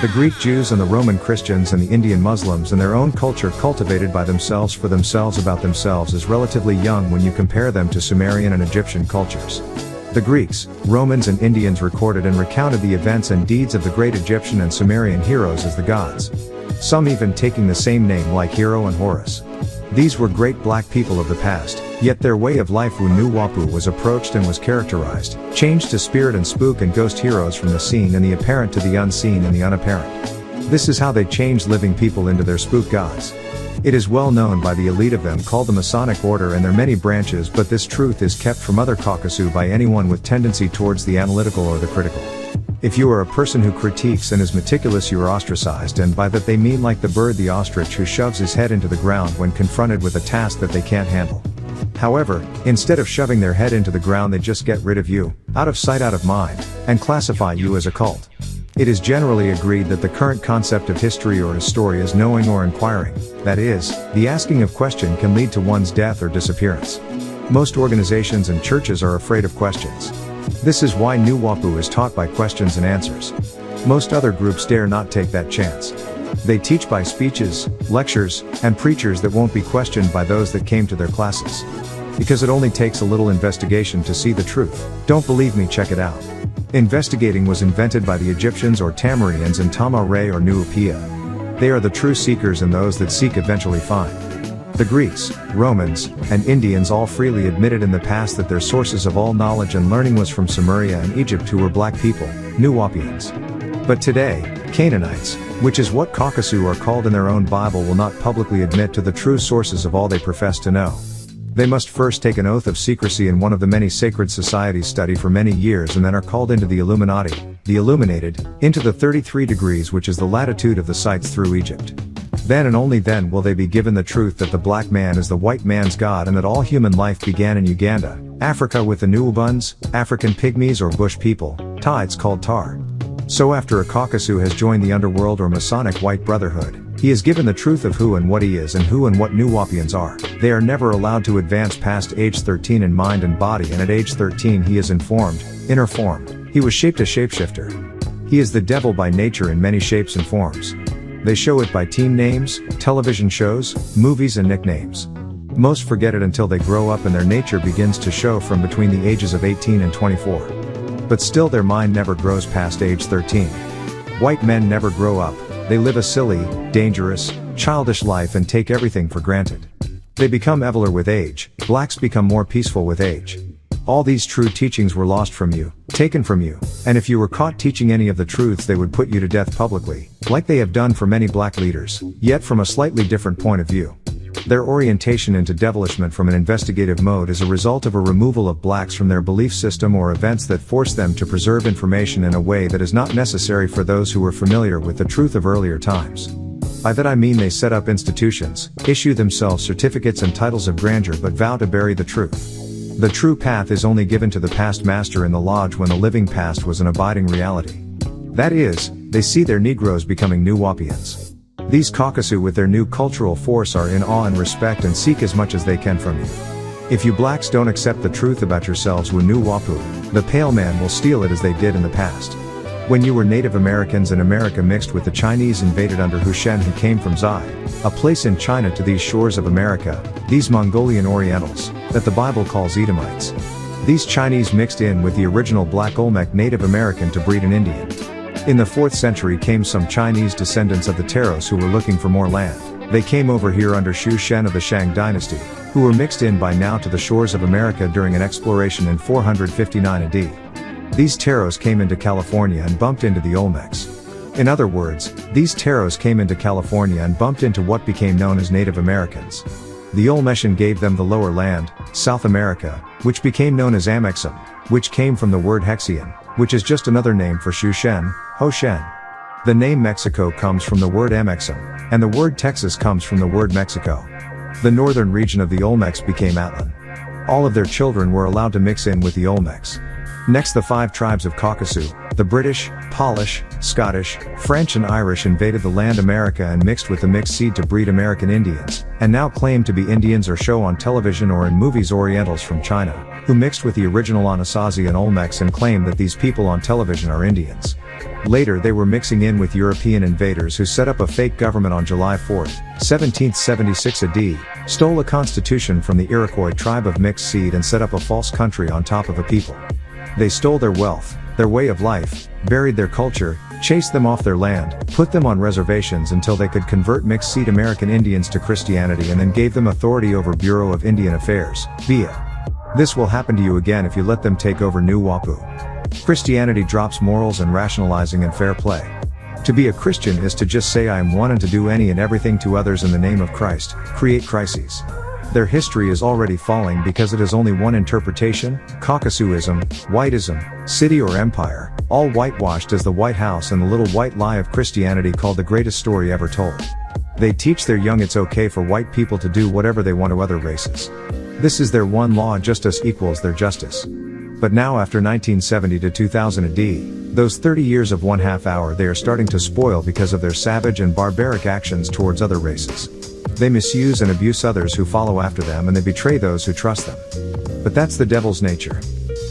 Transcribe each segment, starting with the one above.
The Greek Jews and the Roman Christians and the Indian Muslims and their own culture cultivated by themselves for themselves about themselves is relatively young when you compare them to Sumerian and Egyptian cultures. The Greeks, Romans and Indians recorded and recounted the events and deeds of the great Egyptian and Sumerian heroes as the gods. Some even taking the same name like Hero and Horus. These were great black people of the past, yet their way of life Wunuwapu was approached and was characterized, changed to spirit and spook and ghost heroes from the seen and the apparent to the unseen and the unapparent. This is how they changed living people into their spook gods. It is well known by the elite of them called the Masonic Order and their many branches, but this truth is kept from other Caucasus by anyone with tendency towards the analytical or the critical. If you are a person who critiques and is meticulous, you are ostracized, and by that they mean like the bird the ostrich who shoves his head into the ground when confronted with a task that they can't handle. However, instead of shoving their head into the ground, they just get rid of you, out of sight out of mind, and classify you as a cult. It is generally agreed that the current concept of history or history is knowing or inquiring, that is, the asking of question can lead to one's death or disappearance. Most organizations and churches are afraid of questions. This is why Nuwapu is taught by questions and answers. Most other groups dare not take that chance. They teach by speeches, lectures, and preachers that won't be questioned by those that came to their classes. Because it only takes a little investigation to see the truth. Don't believe me? Check it out. Investigating was invented by the Egyptians or Tamarians in Tama-Re or Nuupia. They are the true seekers, and those that seek eventually find. The Greeks, Romans, and Indians all freely admitted in the past that their sources of all knowledge and learning was from Sumeria and Egypt, who were black people, Nuwapians. But today, Canaanites, which is what Caucasus are called in their own Bible, will not publicly admit to the true sources of all they profess to know. They must first take an oath of secrecy in one of the many sacred societies, study for many years, and then are called into the Illuminati, the Illuminated, into the 33 degrees, which is the latitude of the sites through Egypt. Then and only then will they be given the truth that the black man is the white man's god, and that all human life began in Uganda, Africa, with the Nuubuns, African pygmies or bush people, Tides called Tar. So after a Caucasus has joined the underworld or Masonic White Brotherhood, he is given the truth of who and what he is and who and what Nuwapians are. They are never allowed to advance past age 13 in mind and body, and at age 13 he is informed, inner formed. He was shaped a shapeshifter. He is the devil by nature in many shapes and forms. They show it by team names, television shows, movies and nicknames. Most forget it until they grow up and their nature begins to show from between the ages of 18 and 24. But still their mind never grows past age 13. White men never grow up. They live a silly, dangerous, childish life and take everything for granted. They become eviler with age. Blacks become more peaceful with age. All these true teachings were lost from you, taken from you, and if you were caught teaching any of the truths, they would put you to death publicly, like they have done for many black leaders, yet from a slightly different point of view. Their orientation into devilishment from an investigative mode is a result of a removal of blacks from their belief system or events that force them to preserve information in a way that is not necessary for those who were familiar with the truth of earlier times. By that I mean they set up institutions, issue themselves certificates and titles of grandeur, but vow to bury the truth. The true path is only given to the past master in the lodge when the living past was an abiding reality. That is, they see their Negroes becoming Nuwapians. These Caucasus with their new cultural force are in awe and respect and seek as much as they can from you. If you blacks don't accept the truth about yourselves Wunuwapu, the pale man will steal it as they did in the past. When you were Native Americans and America mixed with the Chinese invaded under Hushen, who came from Zai, a place in China, to these shores of America, these Mongolian Orientals, that the Bible calls Edomites. These Chinese mixed in with the original black Olmec Native American to breed an Indian. In the 4th century came some Chinese descendants of the Taros who were looking for more land. They came over here under Shu Shen of the Shang dynasty, who were mixed in by now to the shores of America during an exploration in 459 AD. These Taros came into California and bumped into the Olmecs. In other words, these Taros came into California and bumped into what became known as Native Americans. The Olmecian gave them the lower land, South America, which became known as Amexem, which came from the word Hexian, which is just another name for Shushen, Hoshen. The name Mexico comes from the word Amexem, and the word Texas comes from the word Mexico. The northern region of the Olmecs became Atlan. All of their children were allowed to mix in with the Olmecs. Next, the 5 tribes of Caucasus, the British, Polish, Scottish, French and Irish, invaded the land America and mixed with the mixed seed to breed American Indians, and now claim to be Indians or show on television or in movies Orientals from China. who mixed with the original Anasazi and Olmecs and claimed that these people on television are Indians. Later they were mixing in with European invaders who set up a fake government on July 4, 1776 AD, stole a constitution from the Iroquois tribe of mixed seed and set up a false country on top of a people. They stole their wealth, their way of life, buried their culture, chased them off their land, put them on reservations until they could convert mixed seed American Indians to Christianity and then gave them authority over Bureau of Indian Affairs, BIA. This will happen to you again if you let them take over New Wapu. Christianity drops morals and rationalizing and fair play. To be a Christian is to just say I am one and to do any and everything to others in the name of Christ, create crises. Their history is already falling because it is only one interpretation, Caucasuism, whiteism, city or empire, all whitewashed as the White House and the little white lie of Christianity called the greatest story ever told. They teach their young it's okay for white people to do whatever they want to other races. This is their one law, justice equals their justice. But now after 1970 to 2000 AD, those 30 years of 1/2 hour they are starting to spoil because of their savage and barbaric actions towards other races. They misuse and abuse others who follow after them and they betray those who trust them. But that's the devil's nature.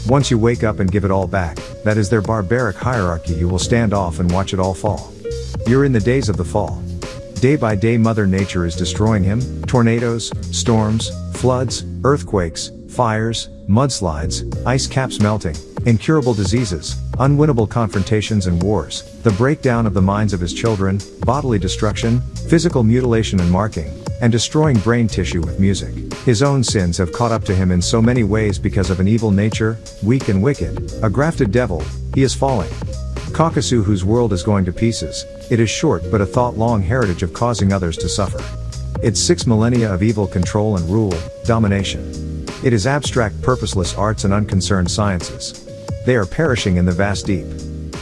Once you wake up and give it all back, that is their barbaric hierarchy, you will stand off and watch it all fall. You're in the days of the fall. Day by day Mother Nature is destroying him, tornadoes, storms, floods, earthquakes, fires, mudslides, ice caps melting, incurable diseases, unwinnable confrontations and wars, the breakdown of the minds of his children, bodily destruction, physical mutilation and marking, and destroying brain tissue with music. His own sins have caught up to him in so many ways because of an evil nature, weak and wicked, a grafted devil, he is falling. Caucasu, whose world is going to pieces, it is short but a thought-long heritage of causing others to suffer. It's 6 millennia of evil control and rule, domination. It is abstract purposeless arts and unconcerned sciences. They are perishing in the vast deep.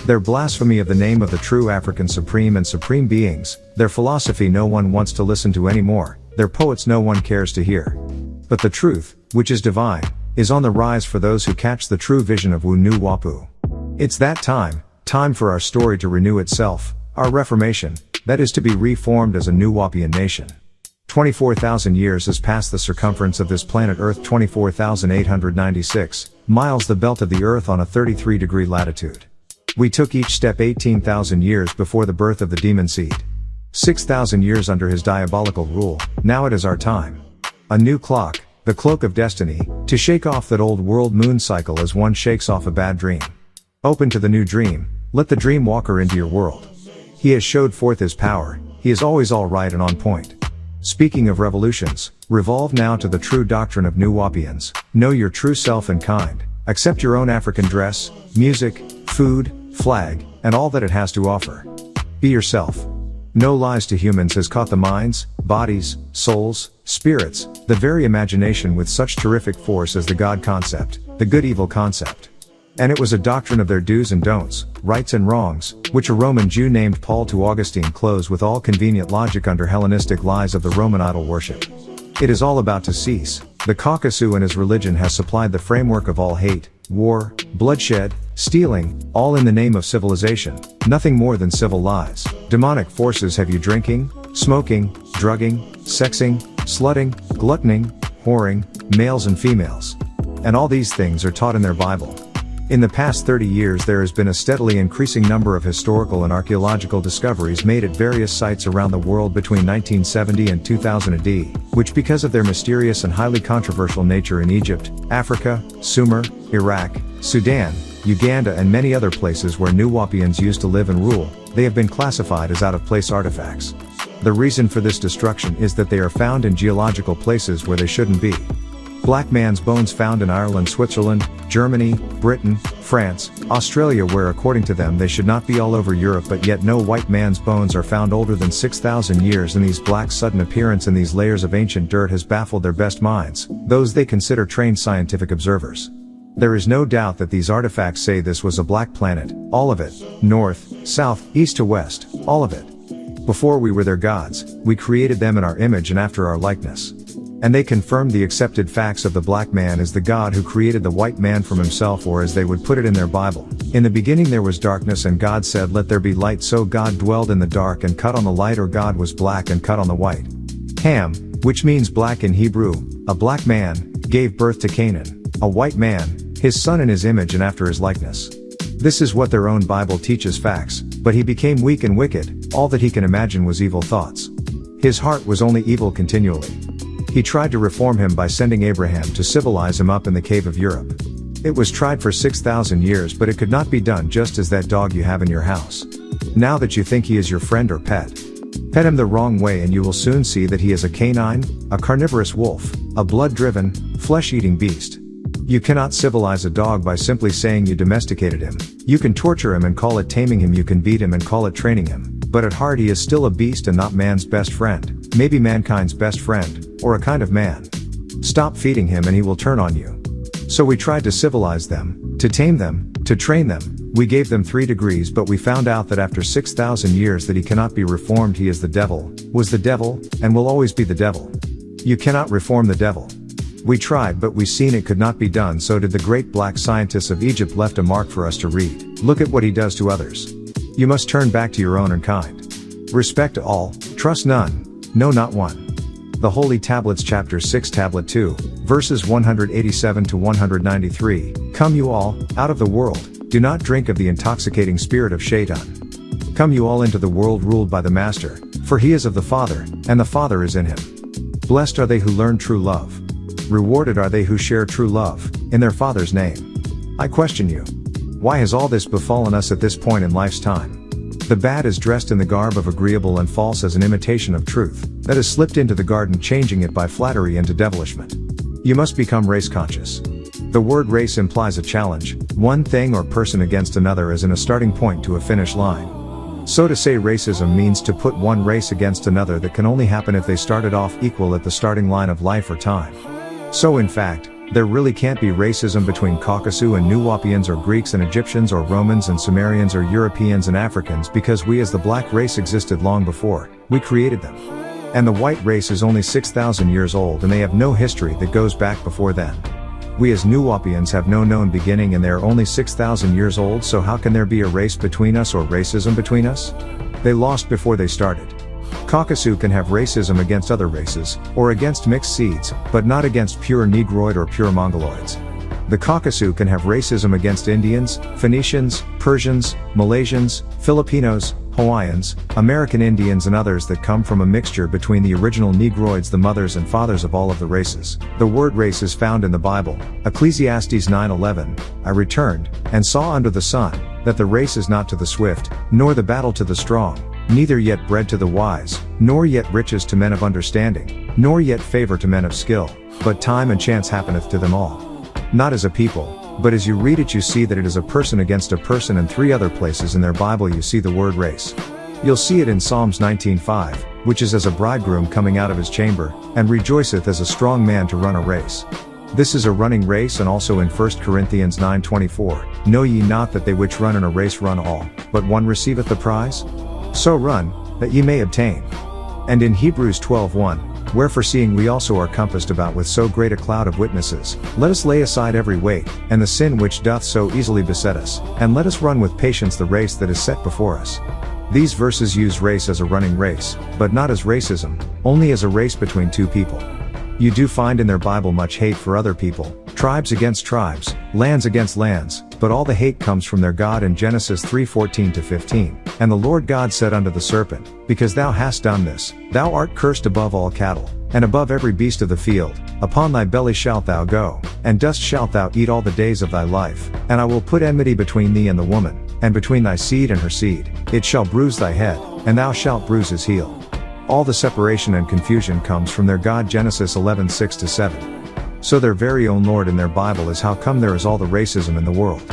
Their blasphemy of the name of the true African supreme and supreme beings, their philosophy no one wants to listen to anymore, their poets no one cares to hear. But the truth, which is divine, is on the rise for those who catch the true vision of Wu Nu Wapu. It's that time for our story to renew itself, our reformation, that is to be reformed as a New Wapian nation. 24,000 years has passed the circumference of this planet Earth, 24,896 miles, the belt of the Earth on a 33-degree latitude. We took each step 18,000 years before the birth of the demon seed. 6,000 years under his diabolical rule, now it is our time. A new clock, the cloak of destiny, to shake off that old world moon cycle as one shakes off a bad dream. Open to the new dream, let the dream walker into your world. He has showed forth his power, he is always all right and on point. Speaking of revolutions, revolve now to the true doctrine of New Wapians. Know your true self and kind. Accept your own African dress, music, food, flag, and all that it has to offer. Be yourself. No lies to humans has caught the minds, bodies, souls, spirits, the very imagination with such terrific force as the God concept, the good-evil concept. And it was a doctrine of their do's and don'ts, rights and wrongs, which a Roman Jew named Paul to Augustine clothes with all convenient logic under Hellenistic lies of the Roman idol worship. It is all about to cease. The Caucasu and his religion has supplied the framework of all hate, war, bloodshed, stealing, all in the name of civilization, nothing more than civil lies. Demonic forces have you drinking, smoking, drugging, sexing, slutting, gluttoning, whoring, males and females. And all these things are taught in their Bible. In the past 30 years there has been a steadily increasing number of historical and archaeological discoveries made at various sites around the world between 1970 and 2000 AD, which because of their mysterious and highly controversial nature in Egypt, Africa, Sumer, Iraq, Sudan, Uganda and many other places where New Wapians used to live and rule, they have been classified as out-of-place artifacts. The reason for this destruction is that they are found in geological places where they shouldn't be. Black man's bones found in Ireland, Switzerland, Germany, Britain, France, Australia, where according to them they should not be all over Europe, but yet no white man's bones are found older than 6,000 years, and these black sudden appearance in these layers of ancient dirt has baffled their best minds, those they consider trained scientific observers. There is no doubt that these artifacts say this was a black planet, all of it, north, south, east to west, all of it. Before we were their gods, we created them in our image and after our likeness. And they confirmed the accepted facts of the black man as the God who created the white man from himself, or as they would put it in their Bible. In the beginning there was darkness and God said let there be light, so God dwelled in the dark and cut on the light, or God was black and cut on the white. Ham, which means black in Hebrew, a black man, gave birth to Canaan. A white man, his son in his image and after his likeness. This is what their own Bible teaches facts, but he became weak and wicked, all that he can imagine was evil thoughts. His heart was only evil continually. He tried to reform him by sending Abraham to civilize him up in the cave of Europe. It was tried for 6,000 years, but it could not be done, just as that dog you have in your house. Now that you think he is your friend or pet, pet him the wrong way and you will soon see that he is a canine, a carnivorous wolf, a blood-driven, flesh-eating beast. You cannot civilize a dog by simply saying you domesticated him. You can torture him and call it taming him, you can beat him and call it training him, but at heart he is still a beast and not man's best friend, maybe mankind's best friend, or a kind of man. Stop feeding him and he will turn on you. So we tried to civilize them, to tame them, to train them. We gave them 3 degrees, but we found out that after 6,000 years that he cannot be reformed. He is the devil, was the devil, and will always be the devil. You cannot reform the devil. We tried, but we seen it could not be done. So did the great black scientists of Egypt, left a mark for us to read. Look at what he does to others. You must turn back to your own and kind. Respect all, trust none, no not one. The Holy Tablets, chapter 6, tablet 2, verses 187 to 193. Come you all, out of the world, do not drink of the intoxicating spirit of Shaitan. Come you all into the world ruled by the Master, for he is of the Father, and the Father is in him. Blessed are they who learn true love. Rewarded are they who share true love, in their Father's name. I question you. Why has all this befallen us at this point in life's time? The bad is dressed in the garb of agreeable and false as an imitation of truth, that has slipped into the garden, changing it by flattery into devilishment. You must become race conscious. The word race implies a challenge, one thing or person against another as in a starting point to a finish line. So to say racism means to put one race against another that can only happen if they started off equal at the starting line of life or time. So in fact, there really can't be racism between Caucasus and Nuwapians, or Greeks and Egyptians, or Romans and Sumerians, or Europeans and Africans, because we as the black race existed long before we created them. And the white race is only 6,000 years old and they have no history that goes back before then. We as Nuwapians have no known beginning and they are only 6,000 years old, so how can there be a race between us or racism between us? They lost before they started. Caucasus can have racism against other races, or against mixed seeds, but not against pure Negroid or pure Mongoloids. The Caucasus can have racism against Indians, Phoenicians, Persians, Malaysians, Filipinos, Hawaiians, American Indians and others that come from a mixture between the original Negroids, the mothers and fathers of all of the races. The word race is found in the Bible, Ecclesiastes 9:11, I returned, and saw under the sun, that the race is not to the swift, nor the battle to the strong, neither yet bread to the wise, nor yet riches to men of understanding, nor yet favor to men of skill, but time and chance happeneth to them all. Not as a people, but as you read it you see that it is a person against a person, and 3 other places in their Bible you see the word race. You'll see it in Psalms 19:5, which is as a bridegroom coming out of his chamber, and rejoiceth as a strong man to run a race. This is a running race, and also in 1 Corinthians 9:24, know ye not that they which run in a race run all, but one receiveth the prize? So run, that ye may obtain. And in Hebrews 12:1, wherefore seeing we also are compassed about with so great a cloud of witnesses, let us lay aside every weight, and the sin which doth so easily beset us, and let us run with patience the race that is set before us. These verses use race as a running race, but not as racism, only as a race between 2 people. You do find in their Bible much hate for other people, tribes against tribes, lands against lands, but all the hate comes from their God in Genesis 3:14-15. And the Lord God said unto the serpent, because thou hast done this, thou art cursed above all cattle, and above every beast of the field, upon thy belly shalt thou go, and dust shalt thou eat all the days of thy life, and I will put enmity between thee and the woman, and between thy seed and her seed, it shall bruise thy head, and thou shalt bruise his heel. All the separation and confusion comes from their God, Genesis 11:6-7. So their very own Lord in their Bible is how come there is all the racism in the world.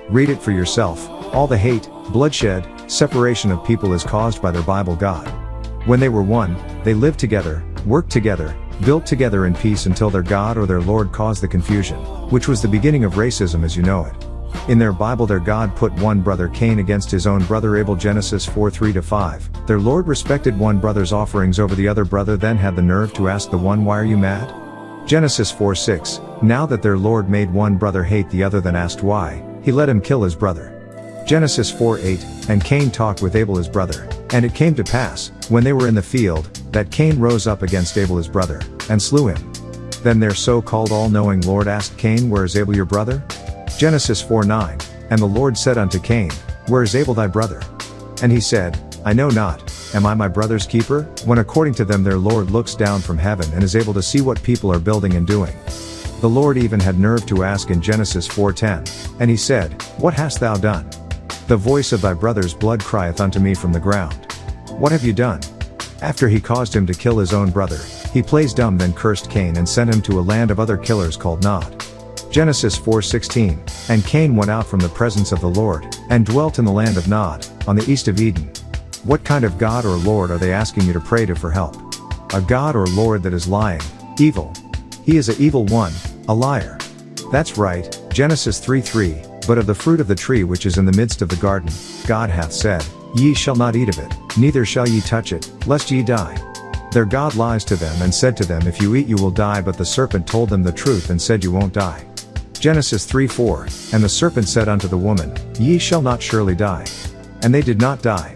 Read it for yourself. All the hate, bloodshed, separation of people is caused by their Bible God. When they were one, they lived together, worked together, built together in peace until their God or their Lord caused the confusion, which was the beginning of racism as you know it. In their Bible their God put one brother Cain against his own brother Abel, Genesis 4:3-5. Their Lord respected one brother's offerings over the other brother, then had the nerve to ask the one, why are you mad? Genesis 4:6, now that their Lord made one brother hate the other, then asked why, he let him kill his brother. Genesis 4:8, and Cain talked with Abel his brother. And it came to pass, when they were in the field, that Cain rose up against Abel his brother, and slew him. Then their so-called all-knowing Lord asked Cain, Where is Abel your brother? Genesis 4:9. And the Lord said unto Cain, Where is Abel thy brother? And he said, I know not, am I my brother's keeper? When according to them their Lord looks down from heaven and is able to see what people are building and doing. The Lord even had nerve to ask in Genesis 4:10, and he said, What hast thou done? The voice of thy brother's blood crieth unto me from the ground. What have you done? After he caused him to kill his own brother, he plays dumb, then cursed Cain and sent him to a land of other killers called Nod. Genesis 4:16, and Cain went out from the presence of the Lord, and dwelt in the land of Nod, on the east of Eden. What kind of God or Lord are they asking you to pray to for help? A God or Lord that is lying, evil. He is an evil one, a liar. That's right, Genesis 3:3, but of the fruit of the tree which is in the midst of the garden, God hath said, Ye shall not eat of it, neither shall ye touch it, lest ye die. Their God lies to them and said to them, If you eat you will die, but the serpent told them the truth and said, You won't die. Genesis 3:4, and the serpent said unto the woman, Ye shall not surely die. And they did not die.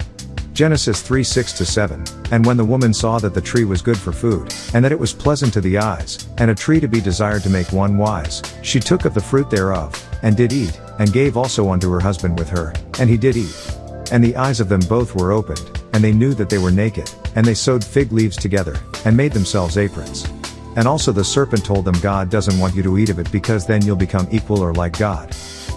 Genesis 3:6-7, and when the woman saw that the tree was good for food, and that it was pleasant to the eyes, and a tree to be desired to make one wise, she took of the fruit thereof, and did eat, and gave also unto her husband with her, and he did eat. And the eyes of them both were opened, and they knew that they were naked, and they sewed fig leaves together, and made themselves aprons. And also the serpent told them, God doesn't want you to eat of it, because then you'll become equal or like God.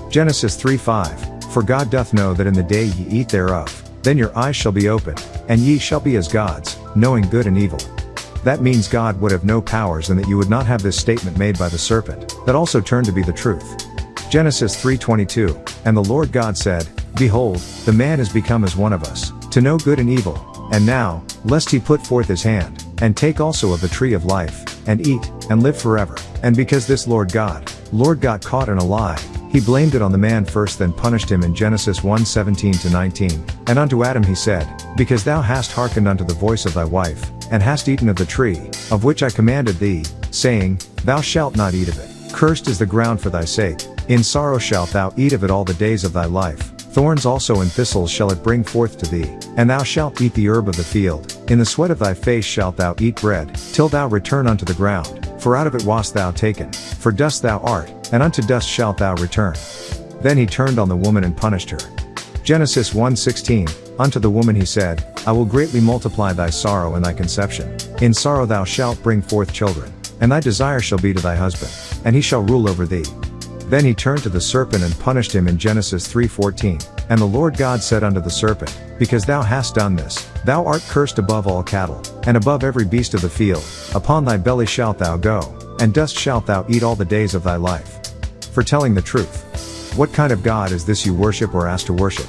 Genesis 3:5, For God doth know that in the day ye eat thereof, then your eyes shall be opened, and ye shall be as gods, knowing good and evil. That means God would have no powers, and that you would not have this statement made by the serpent, that also turned to be the truth. Genesis 3:22, and the Lord God said, Behold, the man is become as one of us, to know good and evil, and now, lest he put forth his hand, and take also of the tree of life, and eat, and live forever. And because this Lord God got caught in a lie, he blamed it on the man first, then punished him in Genesis 1:17-19. And unto Adam he said, Because thou hast hearkened unto the voice of thy wife, and hast eaten of the tree, of which I commanded thee, saying, Thou shalt not eat of it. Cursed is the ground for thy sake, in sorrow shalt thou eat of it all the days of thy life. Thorns also and thistles shall it bring forth to thee, and thou shalt eat the herb of the field. In the sweat of thy face shalt thou eat bread, till thou return unto the ground, for out of it wast thou taken, for dust thou art, and unto dust shalt thou return. Then he turned on the woman and punished her. Genesis 1:16, Unto the woman he said, I will greatly multiply thy sorrow and thy conception. In sorrow thou shalt bring forth children, and thy desire shall be to thy husband, and he shall rule over thee. Then he turned to the serpent and punished him in Genesis 3:14, And the Lord God said unto the serpent, Because thou hast done this, thou art cursed above all cattle, and above every beast of the field. Upon thy belly shalt thou go, and dust shalt thou eat all the days of thy life. For telling the truth. What kind of God is this you worship or ask to worship?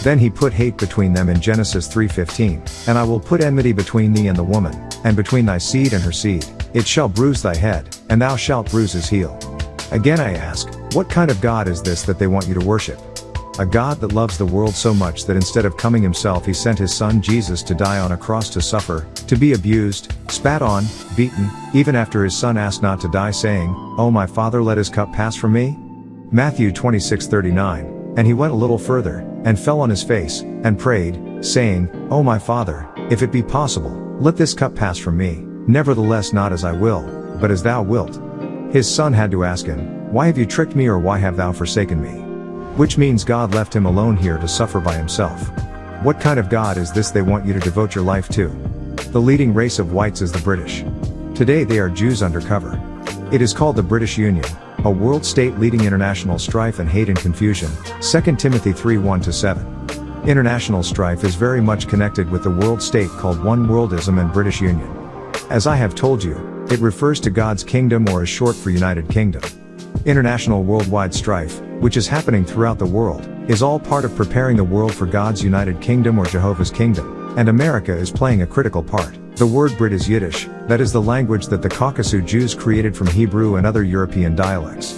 Then he put hate between them in Genesis 3:15, And I will put enmity between thee and the woman, and between thy seed and her seed. It shall bruise thy head, and thou shalt bruise his heel. Again I ask, what kind of God is this that they want you to worship? A God that loves the world so much that instead of coming himself he sent his son Jesus to die on a cross, to suffer, to be abused, spat on, beaten, even after his son asked not to die, saying, O my Father, let his cup pass from me? Matthew 26:39, And he went a little further, and fell on his face, and prayed, saying, O my Father, if it be possible, let this cup pass from me, nevertheless not as I will, but as thou wilt. His son had to ask him, Why have you tricked me, or why have thou forsaken me? Which means God left him alone here to suffer by himself. What kind of God is this they want you to devote your life to? The leading race of whites is the British. Today they are Jews undercover. It is called the British Union, a world state leading international strife and hate and confusion, 2 Timothy 3:1-7. International strife is very much connected with the world state called One Worldism and British Union. As I have told you, it refers to God's kingdom, or is short for United Kingdom. International worldwide strife, which is happening throughout the world, is all part of preparing the world for God's United Kingdom or Jehovah's Kingdom, and America is playing a critical part. The word Brit is Yiddish, that is the language that the Caucasus Jews created from Hebrew and other European dialects.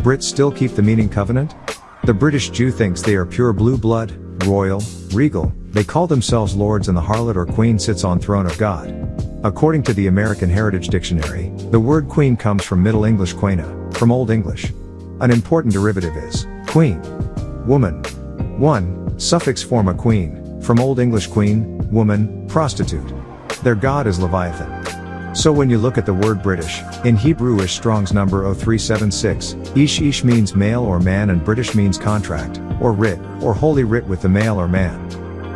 Brits still keep the meaning covenant? The British Jew thinks they are pure blue blood, royal, regal, they call themselves lords, and the harlot or queen sits on throne of God. According to the American Heritage Dictionary, the word queen comes from Middle English quena, from Old English. An important derivative is queen, woman. 1. Suffix form a queen, from Old English queen, woman, prostitute. Their god is Leviathan. So when you look at the word British, in Hebrew is Strong's number 0376, ish means male or man and British means contract, or writ, or holy writ with the male or man.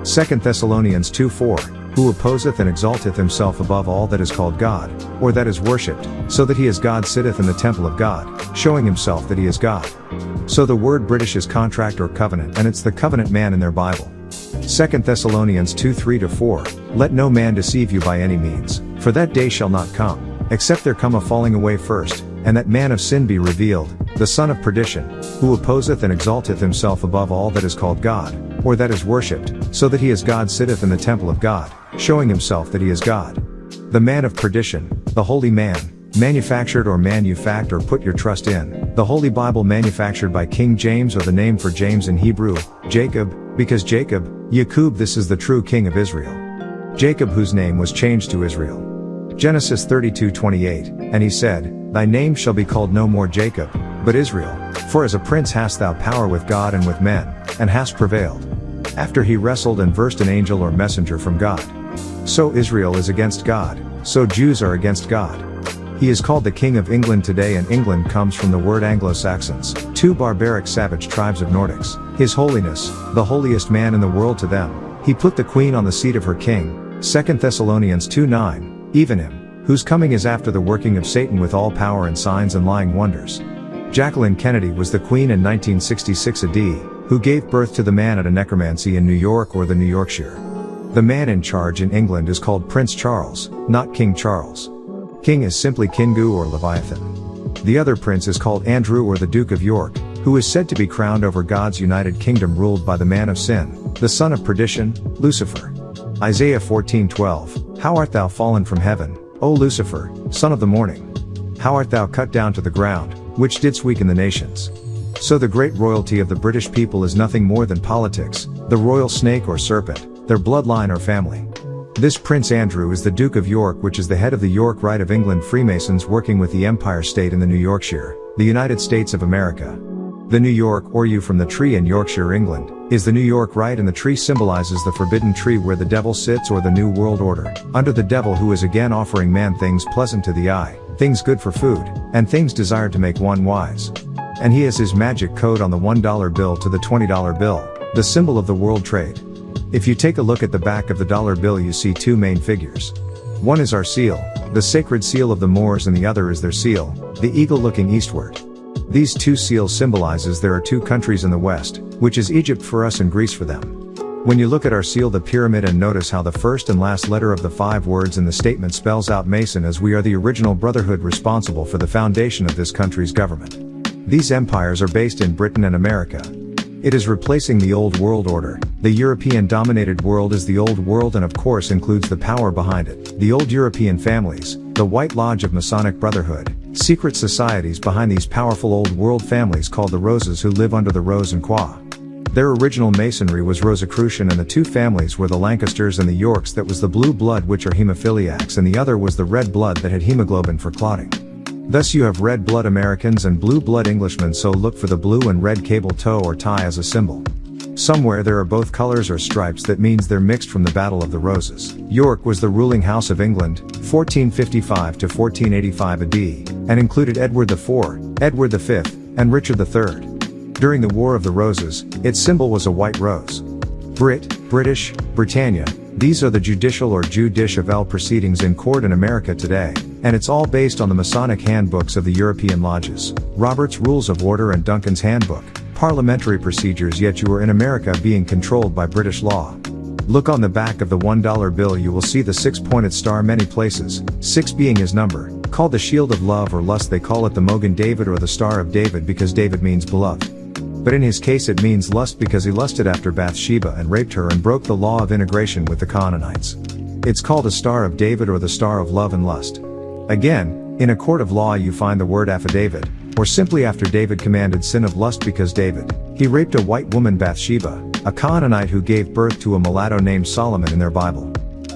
2 Thessalonians 2:4, who opposeth and exalteth himself above all that is called God, or that is worshipped, so that he as God sitteth in the temple of God, showing himself that he is God. So the word British is contract or covenant, and it's the covenant man in their Bible. 2 Thessalonians 2:3-4, let no man deceive you by any means, for that day shall not come, except there come a falling away first, and that man of sin be revealed, the son of perdition, who opposeth and exalteth himself above all that is called God, or that is worshipped, so that he as God sitteth in the temple of God, showing himself that he is God. The man of perdition, the holy man, manufactured or manufact or put your trust in, the Holy Bible manufactured by King James, or the name for James in Hebrew, Jacob, because Jacob, Yaqub, this is the true king of Israel. Jacob, whose name was changed to Israel. Genesis 32:28, and he said, thy name shall be called no more Jacob, but Israel, for as a prince hast thou power with God and with men, and hast prevailed. After he wrestled and versed an angel or messenger from God. So Israel is against God, so Jews are against God. He is called the King of England today, and England comes from the word Anglo-Saxons, two barbaric savage tribes of Nordics. His holiness, the holiest man in the world to them, he put the queen on the seat of her king, 2 Thessalonians 2:9, even him, whose coming is after the working of Satan with all power and signs and lying wonders. Jacqueline Kennedy was the queen in 1966 AD, who gave birth to the man at a necromancy in New York, or the New Yorkshire. The man in charge in England is called Prince Charles, not King Charles. King is simply Kingu or Leviathan. The other prince is called Andrew, or the Duke of York, who is said to be crowned over God's united kingdom ruled by the man of sin, the son of perdition, Lucifer. Isaiah 14:12, how art thou fallen from heaven, O Lucifer, son of the morning? How art thou cut down to the ground, which didst weaken the nations? So the great royalty of the British people is nothing more than politics, the royal snake or serpent, their bloodline or family. This Prince Andrew is the Duke of York, which is the head of the York Rite of England Freemasons, working with the Empire State in the New Yorkshire, the United States of America. The New York, or yew from the tree in Yorkshire, England, is the New York Rite, and the tree symbolizes the forbidden tree where the devil sits, or the New World Order, under the devil, who is again offering man things pleasant to the eye, things good for food, and things desired to make one wise. And he has his magic code on the $1 bill to the $20 bill, the symbol of the world trade. If you take a look at the back of the dollar bill, you see two main figures. One is our seal, the sacred seal of the Moors, and the other is their seal, the eagle looking eastward. These two seals symbolizes there are two countries in the west, which is Egypt for us and Greece for them. When you look at our seal, the pyramid, and notice how the first and last letter of the 5 words in the statement spells out Mason, as we are the original brotherhood responsible for the foundation of this country's government. These empires are based in Britain and America. It is replacing the old world order. The European-dominated world is the old world, and of course includes the power behind it, the old European families, the White Lodge of Masonic Brotherhood, secret societies behind these powerful old world families called the Roses, who live under the Rose and Croix. Their original masonry was Rosicrucian, and the two families were the Lancasters and the Yorks, that was the blue blood, which are hemophiliacs, and the other was the red blood that had hemoglobin for clotting. Thus you have red blood Americans and blue blood Englishmen, so look for the blue and red cable toe or tie as a symbol. Somewhere there are both colors or stripes, that means they're mixed from the Battle of the Roses. York was the ruling house of England, 1455 to 1485 AD, and included Edward IV, Edward V, and Richard III. During the War of the Roses, its symbol was a white rose. British, Britannia, these are the judicial or Jew-dish of L proceedings in court in America today, and it's all based on the Masonic handbooks of the European lodges, Robert's Rules of Order and Duncan's Handbook, parliamentary procedures, yet you are in America being controlled by British law. Look on the back of the $1 bill, you will see the 6-pointed star many places, 6 being his number, called the shield of love or lust. They call it the Mogan David or the Star of David because David means beloved. But in his case it means lust because he lusted after Bathsheba and raped her and broke the law of integration with the Canaanites. It's called a Star of David or the Star of Love and Lust. Again, in a court of law you find the word affidavit, or simply after David commanded sin of lust because David, he raped a white woman Bathsheba, a Canaanite who gave birth to a mulatto named Solomon in their Bible.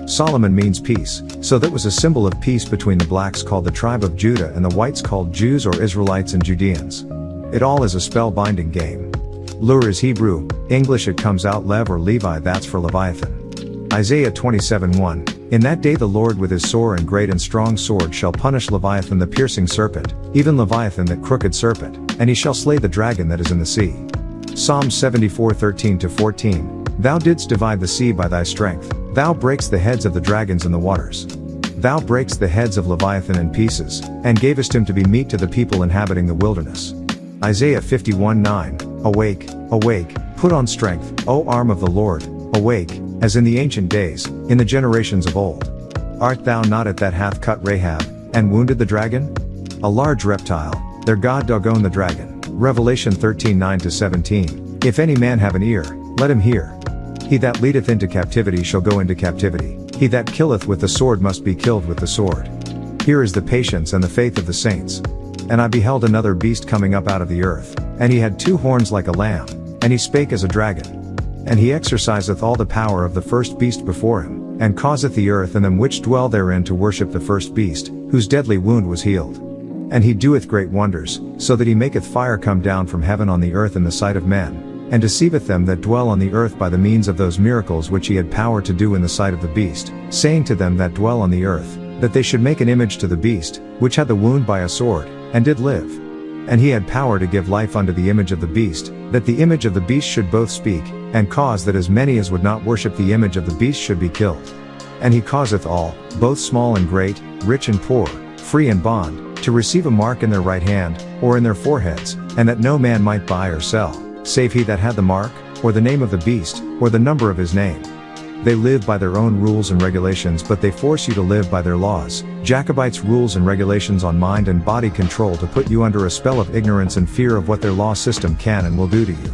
Solomon means peace, so that was a symbol of peace between the blacks called the tribe of Judah and the whites called Jews or Israelites and Judeans. It all is a spell-binding game. Lure is Hebrew, English it comes out Lev or Levi, that's for Leviathan. Isaiah 27:1, In that day the Lord with his sore and great and strong sword shall punish Leviathan the piercing serpent, even Leviathan that crooked serpent, and he shall slay the dragon that is in the sea. Psalm 74:13-14. Thou didst divide the sea by thy strength, thou breakst the heads of the dragons in the waters. Thou breakst the heads of Leviathan in pieces, and gavest him to be meat to the people inhabiting the wilderness. Isaiah 51:9. Awake, awake, put on strength, O arm of the Lord, awake, as in the ancient days, in the generations of old. Art thou not it that hath cut Rahab, and wounded the dragon? A large reptile, their god Dagon the dragon. Revelation 13:9-17. If any man have an ear, let him hear. He that leadeth into captivity shall go into captivity, he that killeth with the sword must be killed with the sword. Here is the patience and the faith of the saints. And I beheld another beast coming up out of the earth, and he had 2 horns like a lamb, and he spake as a dragon. And he exerciseth all the power of the first beast before him, and causeth the earth and them which dwell therein to worship the first beast, whose deadly wound was healed. And he doeth great wonders, so that he maketh fire come down from heaven on the earth in the sight of men, and deceiveth them that dwell on the earth by the means of those miracles which he had power to do in the sight of the beast, saying to them that dwell on the earth, that they should make an image to the beast, which had the wound by a sword, and did live. And he had power to give life unto the image of the beast, that the image of the beast should both speak, and cause that as many as would not worship the image of the beast should be killed. And he causeth all, both small and great, rich and poor, free and bond, to receive a mark in their right hand, or in their foreheads, and that no man might buy or sell, save he that had the mark, or the name of the beast, or the number of his name. They live by their own rules and regulations, but they force you to live by their laws. Jacobites' rules and regulations on mind and body control to put you under a spell of ignorance and fear of what their law system can and will do to you.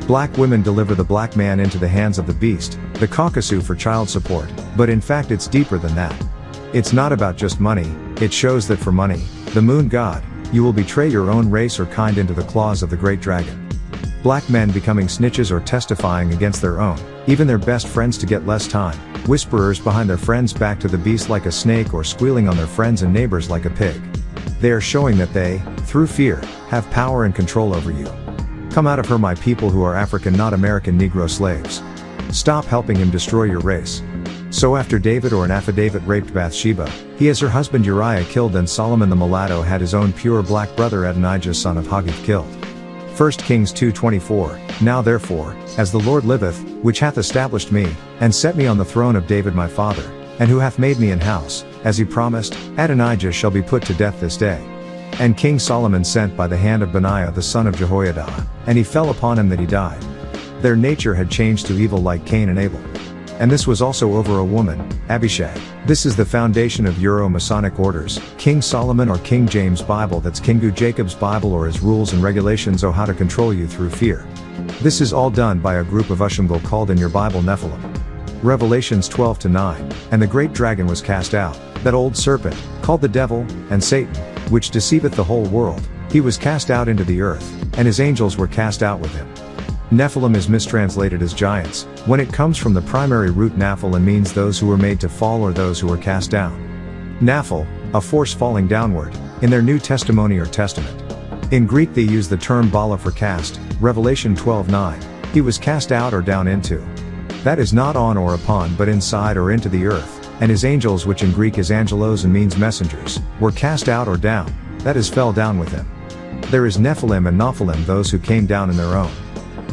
Black women deliver the black man into the hands of the beast, the Caucasus for child support, but in fact it's deeper than that. It's not about just money, it shows that for money, the moon god, you will betray your own race or kind into the claws of the great dragon. Black men becoming snitches or testifying against their own, even their best friends to get less time, whisperers behind their friends' back to the beast like a snake or squealing on their friends and neighbors like a pig. They are showing that they, through fear, have power and control over you. Come out of her, my people who are African, not American Negro slaves. Stop helping him destroy your race. So after David or an affidavit raped Bathsheba, he has her husband Uriah killed, and Solomon the mulatto had his own pure black brother Adonijah son of Haggith killed. 1 Kings 2:24. Now therefore, as the Lord liveth, which hath established me, and set me on the throne of David my father, and who hath made me an house, as he promised, Adonijah shall be put to death this day. And King Solomon sent by the hand of Benaiah the son of Jehoiada, and he fell upon him that he died. Their nature had changed to evil like Cain and Abel. And this was also over a woman, Abishag. This is the foundation of Euro-Masonic orders, King Solomon or King James Bible, that's Kingu Jacob's Bible, or his rules and regulations on how to control you through fear. This is all done by a group of Ushumgal called in your Bible Nephilim. Revelations 12-9, and the great dragon was cast out, that old serpent, called the devil, and Satan, which deceiveth the whole world, he was cast out into the earth, and his angels were cast out with him. Nephilim is mistranslated as giants, when it comes from the primary root naphil and means those who were made to fall or those who were cast down. Naphil, a force falling downward, in their New Testimony or Testament. In Greek they use the term bala for cast, Revelation 12:9, he was cast out or down into. That is not on or upon but inside or into the earth, and his angels, which in Greek is angelos and means messengers, were cast out or down, that is fell down with him. There is Nephilim and Nephilim, those who came down in their own.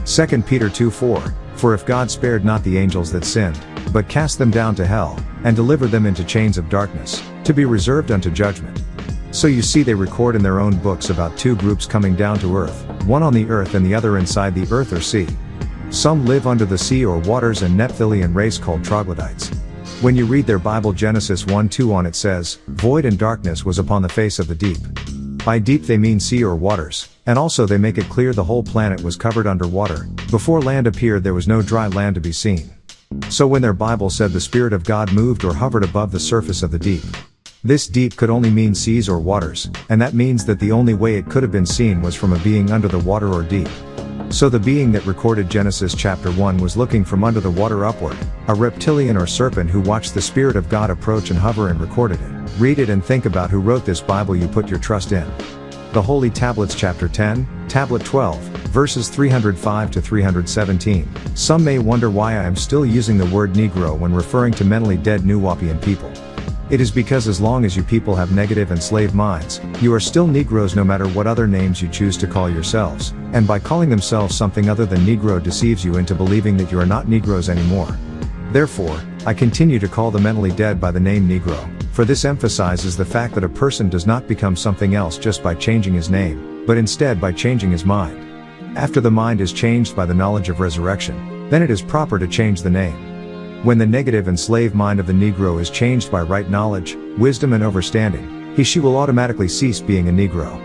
2 Peter 2:4, for if God spared not the angels that sinned, but cast them down to hell, and delivered them into chains of darkness, to be reserved unto judgment. So you see they record in their own books about 2 groups coming down to earth, one on the earth and the other inside the earth or sea. Some live under the sea or waters, and Nephilian race called troglodytes. When you read their Bible, Genesis 1:2 on it says, void and darkness was upon the face of the deep. By deep they mean sea or waters, and also they make it clear the whole planet was covered under water. Before land appeared there was no dry land to be seen. So when their Bible said the Spirit of God moved or hovered above the surface of the deep, this deep could only mean seas or waters, and that means that the only way it could have been seen was from a being under the water or deep. So the being that recorded Genesis chapter 1 was looking from under the water upward, a reptilian or serpent who watched the Spirit of God approach and hover and recorded it. Read it and think about who wrote this Bible you put your trust in. The Holy Tablets chapter 10, tablet 12, Verses 305 to 317. Some may wonder why I am still using the word Negro when referring to mentally dead Nuwaubian people. It is because as long as you people have negative and slave minds, you are still Negroes no matter what other names you choose to call yourselves, and by calling themselves something other than Negro deceives you into believing that you are not Negroes anymore. Therefore, I continue to call the mentally dead by the name Negro, for this emphasizes the fact that a person does not become something else just by changing his name, but instead by changing his mind. After the mind is changed by the knowledge of resurrection, then it is proper to change the name. When the negative and slave mind of the Negro is changed by right knowledge, wisdom and understanding, he/she will automatically cease being a Negro.